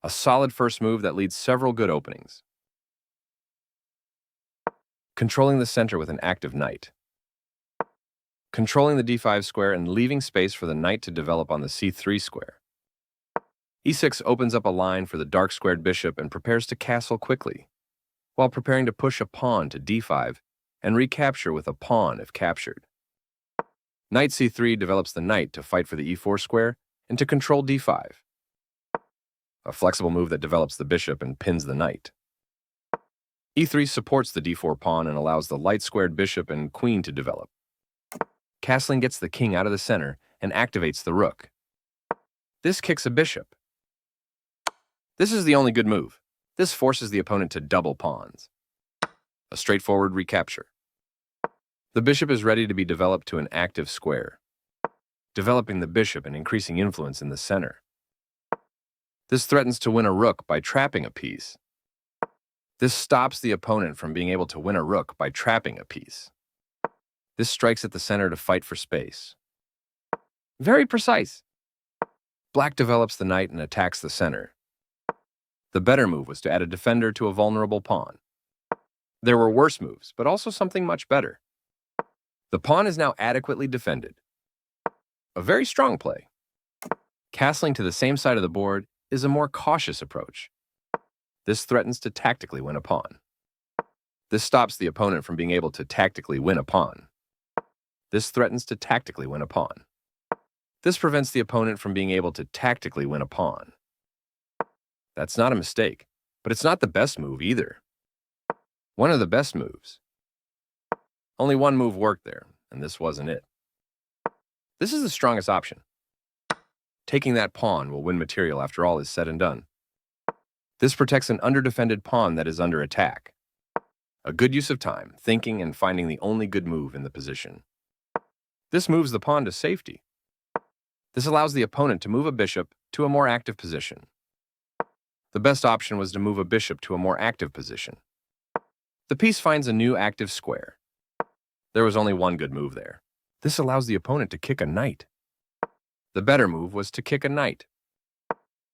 A solid first move that leads several good openings. Controlling the center with an active knight. Controlling the d5 square and leaving space for the knight to develop on the c3 square. e6 opens up a line for the dark-squared bishop and prepares to castle quickly, while preparing to push a pawn to d5 and recapture with a pawn if captured. Knight c3 develops the knight to fight for the e4 square and to control d5. A flexible move that develops the bishop and pins the knight. e3 supports the d4 pawn and allows the light-squared bishop and queen to develop. Castling gets the king out of the center and activates the rook. This kicks a bishop. This is the only good move. This forces the opponent to double pawns. A straightforward recapture. The bishop is ready to be developed to an active square, developing the bishop and increasing influence in the center. This threatens to win a rook by trapping a piece. This stops the opponent from being able to win a rook by trapping a piece. This strikes at the center to fight for space. Very precise. Black develops the knight and attacks the center. The better move was to add a defender to a vulnerable pawn. There were worse moves, but also something much better. The pawn is now adequately defended. A very strong play. Castling to the same side of the board is a more cautious approach. This threatens to tactically win a pawn. This stops the opponent from being able to tactically win a pawn. This threatens to tactically win a pawn. This prevents the opponent from being able to tactically win a pawn. That's not a mistake, but it's not the best move either. One of the best moves. Only one move worked there, and this wasn't it. This is the strongest option. Taking that pawn will win material after all is said and done. This protects an underdefended pawn that is under attack. A good use of time, thinking and finding the only good move in the position. This moves the pawn to safety. This allows the opponent to move a bishop to a more active position. The best option was to move a bishop to a more active position. The piece finds a new active square. There was only one good move there. This allows the opponent to kick a knight. The better move was to kick a knight.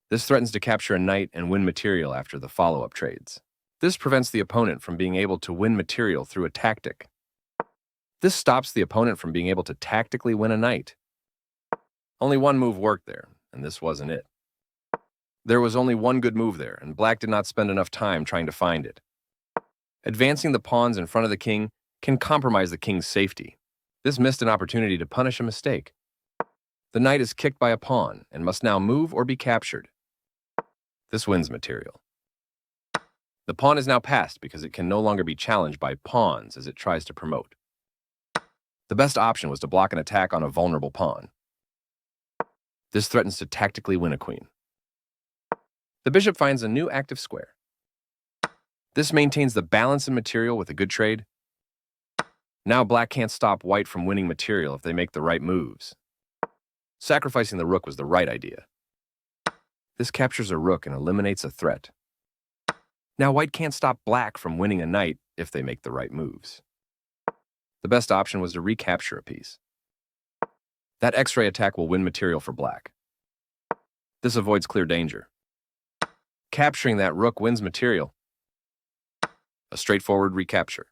This threatens to capture a knight and win material after the follow-up trades. This prevents the opponent from being able to win material through a tactic. This stops the opponent from being able to tactically win a knight. Only one move worked there, and this wasn't it. There was only one good move there, and Black did not spend enough time trying to find it. Advancing the pawns in front of the king can compromise the king's safety. This missed an opportunity to punish a mistake. The knight is kicked by a pawn and must now move or be captured. This wins material. The pawn is now passed because it can no longer be challenged by pawns as it tries to promote. The best option was to block an attack on a vulnerable pawn. This threatens to tactically win a queen. The bishop finds a new active square. This maintains the balance in material with a good trade. Now Black can't stop White from winning material if they make the right moves. Sacrificing the rook was the right idea. This captures a rook and eliminates a threat. Now White can't stop Black from winning a knight if they make the right moves. The best option was to recapture a piece. That X-ray attack will win material for Black. This avoids clear danger. Capturing that rook wins material. A straightforward recapture.